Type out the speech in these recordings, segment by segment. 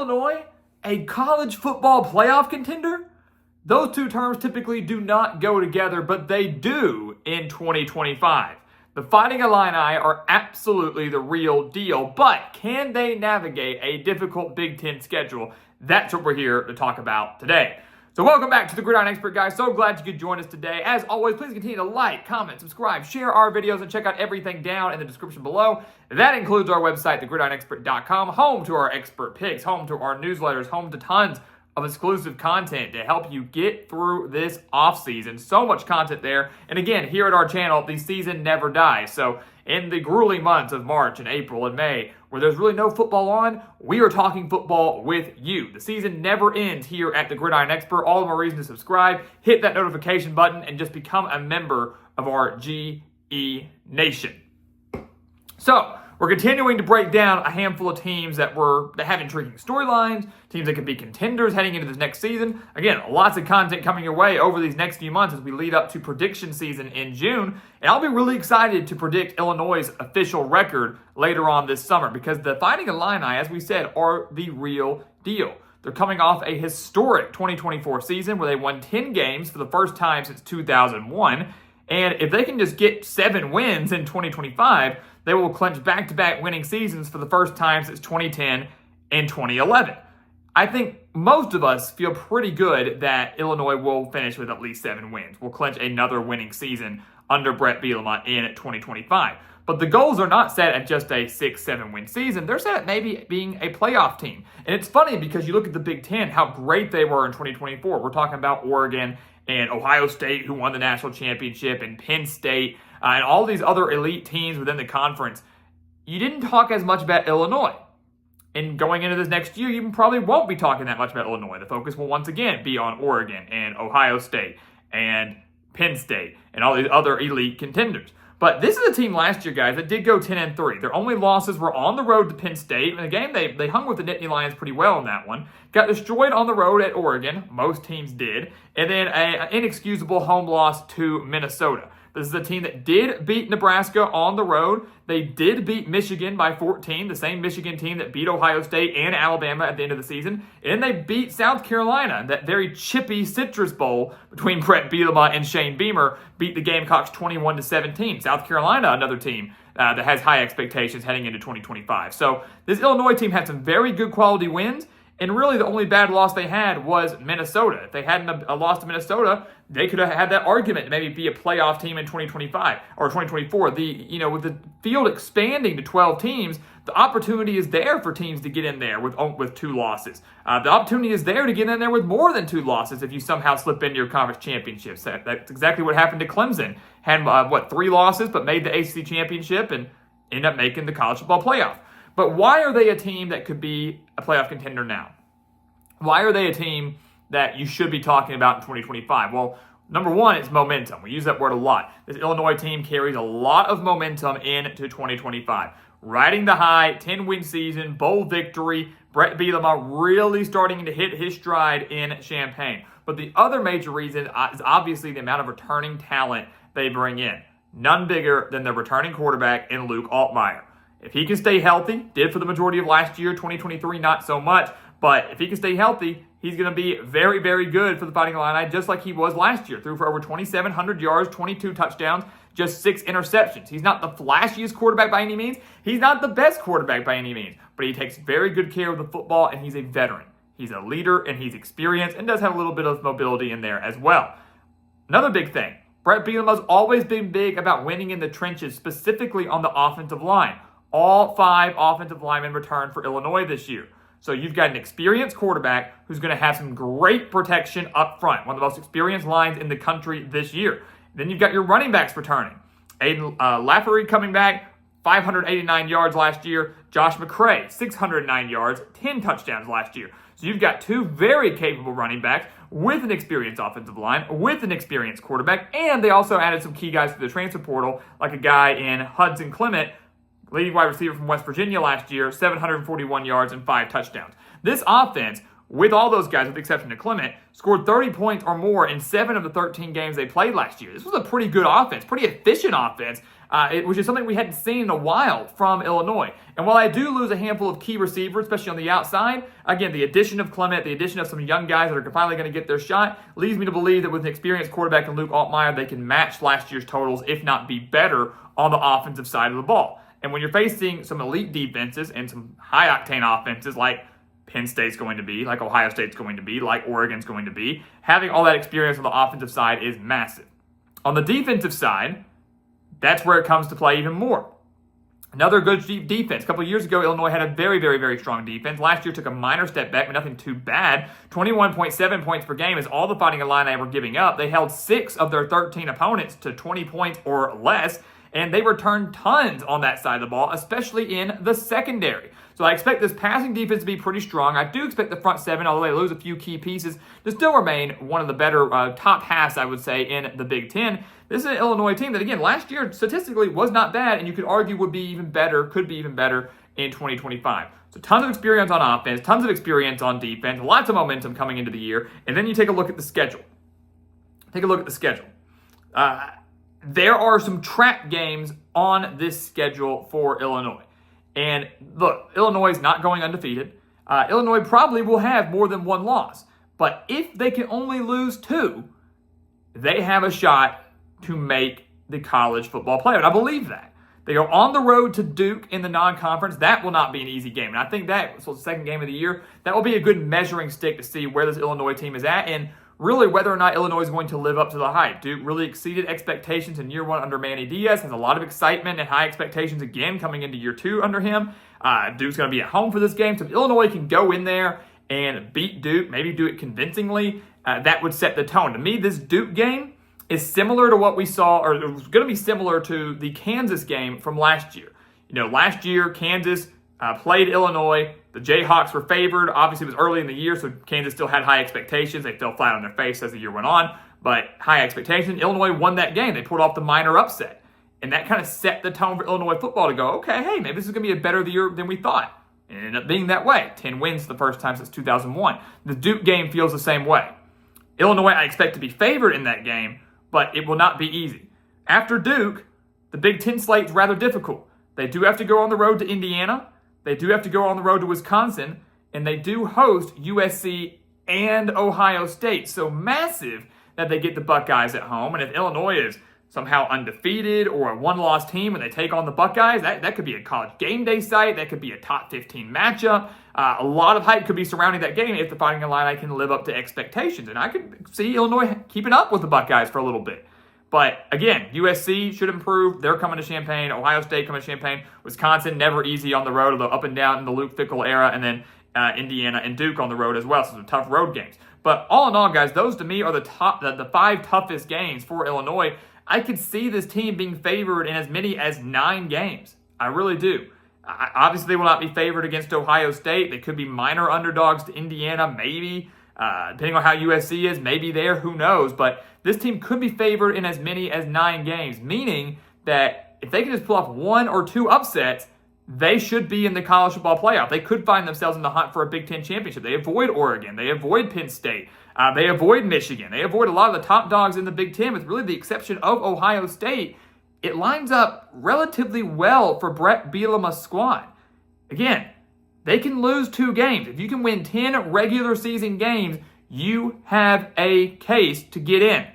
Illinois a college football playoff contender? Those two terms typically do not go together, but they do in 2025. The Fighting Illini are absolutely the real deal, but can they navigate a difficult Big Ten schedule? That's what we're here to talk about today. So welcome back to the Gridiron Expert, guys. So glad you could join us today. As always, please continue to like, comment, subscribe, share our videos, and check out everything down in the description below. That includes our website, thegridironexpert.com, home to our expert picks, home to our newsletters, home to tons of exclusive content to help you get through this offseason. So much content there. And again, here at our channel, the season never dies. So in the grueling months of March and April and May, where there's really no football on, we are talking football with you. The season never ends here at the Gridiron Expert. All the more reason to subscribe, hit that notification button, and just become a member of our GE Nation. So, we're continuing to break down a handful of teams that have intriguing storylines, teams that could be contenders heading into this next season. Again, lots of content coming your way over these next few months as we lead up to prediction season in June. And I'll be really excited to predict Illinois' official record later on this summer because the Fighting Illini, as we said, are the real deal. They're coming off a historic 2024 season where they won 10 games for the first time since 2001. And if they can just get 7 wins in 2025, they will clinch back-to-back winning seasons for the first time since 2010 and 2011. I think most of us feel pretty good that Illinois will finish with at least 7 wins. We'll clinch another winning season under Brett Bielema in 2025. But the goals are not set at just a 6-7 win season. They're set at maybe being a playoff team. And it's funny because you look at the Big Ten, how great they were in 2024. We're talking about Oregon and Ohio State, who won the national championship, and Penn State, and all these other elite teams within the conference. You didn't talk as much about Illinois. And going into this next year, you probably won't be talking that much about Illinois. The focus will once again be on Oregon and Ohio State and Penn State and all these other elite contenders. But this is a team last year, guys, that did go 10-3. Their only losses were on the road to Penn State. In the game, they hung with the Nittany Lions pretty well in that one. Got destroyed on the road at Oregon. Most teams did. And then an inexcusable home loss to Minnesota. This is a team that did beat Nebraska on the road. They did beat Michigan by 14, the same Michigan team that beat Ohio State and Alabama at the end of the season. And they beat South Carolina, that very chippy Citrus Bowl between Brett Bielema and Shane Beamer, beat the Gamecocks 21-17. South Carolina, another team that has high expectations heading into 2025. So this Illinois team had some very good quality wins. And really, the only bad loss they had was Minnesota. If they hadn't lost to Minnesota, they could have had that argument to maybe be a playoff team in 2025 or 2024. With the field expanding to 12 teams, the opportunity is there for teams to get in there with 2 losses. The opportunity is there to get in there with more than 2 losses if you somehow slip into your conference championships. That's exactly what happened to Clemson. Had 3 losses, but made the ACC championship and ended up making the college football playoff. But why are they a team that could be a playoff contender now? Why are they a team that you should be talking about in 2025? Well, number one, it's momentum. We use that word a lot. This Illinois team carries a lot of momentum into 2025. Riding the high, 10-win season, bowl victory, Brett Bielema really starting to hit his stride in Champaign. But the other major reason is obviously the amount of returning talent they bring in. None bigger than the returning quarterback in Luke Altmaier. If he can stay healthy, did for the majority of last year, 2023, not so much, but if he can stay healthy, he's going to be very, very good for the Fighting Illini, just like he was last year. Threw for over 2,700 yards, 22 touchdowns, just 6 interceptions. He's not the flashiest quarterback by any means. He's not the best quarterback by any means, but he takes very good care of the football, and he's a veteran. He's a leader, and he's experienced, and does have a little bit of mobility in there as well. Another big thing, Brett Bielema's always been big about winning in the trenches, specifically on the offensive line. All 5 offensive linemen returned for Illinois this year. So you've got an experienced quarterback who's going to have some great protection up front. One of the most experienced lines in the country this year. Then you've got your running backs returning. Aiden Lafferty coming back, 589 yards last year. Josh McCray, 609 yards, 10 touchdowns last year. So you've got 2 very capable running backs with an experienced offensive line, with an experienced quarterback, and they also added some key guys to the transfer portal, like a guy in Hudson Clement, leading wide receiver from West Virginia last year, 741 yards and 5 touchdowns. This offense, with all those guys, with the exception of Clement, scored 30 points or more in 7 of the 13 games they played last year. This was a pretty good offense, pretty efficient offense, which is something we hadn't seen in a while from Illinois. And while I do lose a handful of key receivers, especially on the outside, again, the addition of Clement, the addition of some young guys that are finally going to get their shot, leads me to believe that with an experienced quarterback in Luke Altmaier, they can match last year's totals, if not be better, on the offensive side of the ball. And when you're facing some elite defenses and some high-octane offenses like Penn State's going to be, like Ohio State's going to be, like Oregon's going to be, having all that experience on the offensive side is massive. On the defensive side, that's where it comes to play even more. Another good defense. A couple of years ago, Illinois had a very, very, very strong defense. Last year took a minor step back, but nothing too bad. 21.7 points per game is all the Fighting Illini were giving up. They held 6 of their 13 opponents to 20 points or less, and they returned tons on that side of the ball, especially in the secondary. So I expect this passing defense to be pretty strong. I do expect the front seven, although they lose a few key pieces, to still remain one of the better top halves, I would say, in the Big Ten. This is an Illinois team that, again, last year statistically was not bad, and you could argue would be even better, could be even better in 2025. So tons of experience on offense, tons of experience on defense, lots of momentum coming into the year, and then you take a look at the schedule. Take a look at the schedule. There are some trap games on this schedule for Illinois. And look, Illinois is not going undefeated. Illinois probably will have more than one loss. But if they can only lose 2, they have a shot to make the college football playoff. And I believe that. They are on the road to Duke in the non-conference. That will not be an easy game. And I think that, so the second game of the year, that will be a good measuring stick to see where this Illinois team is at and really whether or not Illinois is going to live up to the hype. Duke really exceeded expectations in year 1 under Manny Diaz, has a lot of excitement and high expectations again coming into year 2 under him. Duke's going to be at home for this game. So if Illinois can go in there and beat Duke, maybe do it convincingly, that would set the tone. To me, this Duke game is similar to what we saw, or it was going to be similar to the Kansas game from last year. You know, last year, Kansas played Illinois. The Jayhawks were favored. Obviously, it was early in the year, so Kansas still had high expectations. They fell flat on their face as the year went on, but high expectations. Illinois won that game. They pulled off the minor upset, and that kind of set the tone for Illinois football to go, okay, hey, maybe this is going to be a better year than we thought. And it ended up being that way. 10 wins the first time since 2001. The Duke game feels the same way. Illinois, I expect to be favored in that game, but it will not be easy. After Duke, the Big Ten slate is rather difficult. They do have to go on the road to Indiana. They do have to go on the road to Wisconsin, and they do host USC and Ohio State. So massive that they get the Buckeyes at home. And if Illinois is somehow undefeated or a one-loss team and they take on the Buckeyes, that could be a college game day site. That could be a top 15 matchup. A lot of hype could be surrounding that game if the Fighting Illini can live up to expectations. And I could see Illinois keeping up with the Buckeyes for a little bit. But again, USC should improve. They're coming to Champaign. Ohio State coming to Champaign. Wisconsin, never easy on the road, although up and down in the Luke Fickell era. And then Indiana and Duke on the road as well. So some tough road games. But all in all, guys, those to me are the 5 toughest games for Illinois. I could see this team being favored in as many as 9 games. I really do. Obviously, they will not be favored against Ohio State. They could be minor underdogs to Indiana, maybe. Depending on how USC is, maybe there, who knows. But this team could be favored in as many as 9 games, meaning that if they can just pull off 1 or 2 upsets, they should be in the college football playoff. They could find themselves in the hunt for a Big Ten championship. They avoid Oregon. They avoid Penn State. They avoid Michigan. They avoid a lot of the top dogs in the Big Ten, with really the exception of Ohio State. It lines up relatively well for Brett Bielema's squad. Again, they can lose 2 games. If you can win 10 regular season games, you have a case to get in.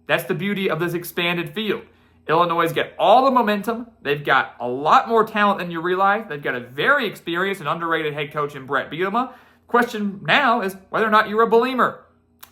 That's the beauty of this expanded field. Illinois got all the momentum. They've got a lot more talent than you realize. They've got a very experienced and underrated head coach in Brett Bielema. Question now is whether or not you're a believer.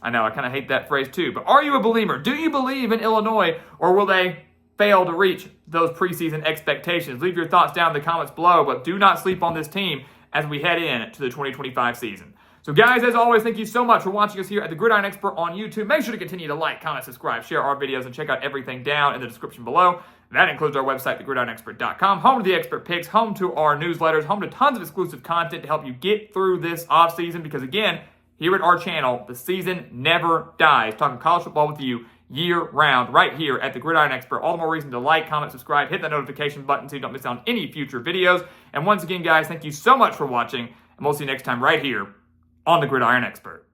I know, I kind of hate that phrase too, but are you a believer? Do you believe in Illinois, or will they fail to reach those preseason expectations? Leave your thoughts down in the comments below, but do not sleep on this team as we head in to the 2025 season. So guys, as always, thank you so much for watching us here at the Gridiron Expert on YouTube. Make sure to continue to like, comment, subscribe, share our videos, and check out everything down in the description below. That includes our website, thegridironexpert.com, home to the expert picks, home to our newsletters, home to tons of exclusive content to help you get through this offseason, because again, here at our channel, the season never dies. Talking college football with you year-round, right here at the Gridiron Expert. All the more reason to like, comment, subscribe, hit that notification button so you don't miss out on any future videos. And once again, guys, thank you so much for watching, and we'll see you next time right here on the Gridiron Expert.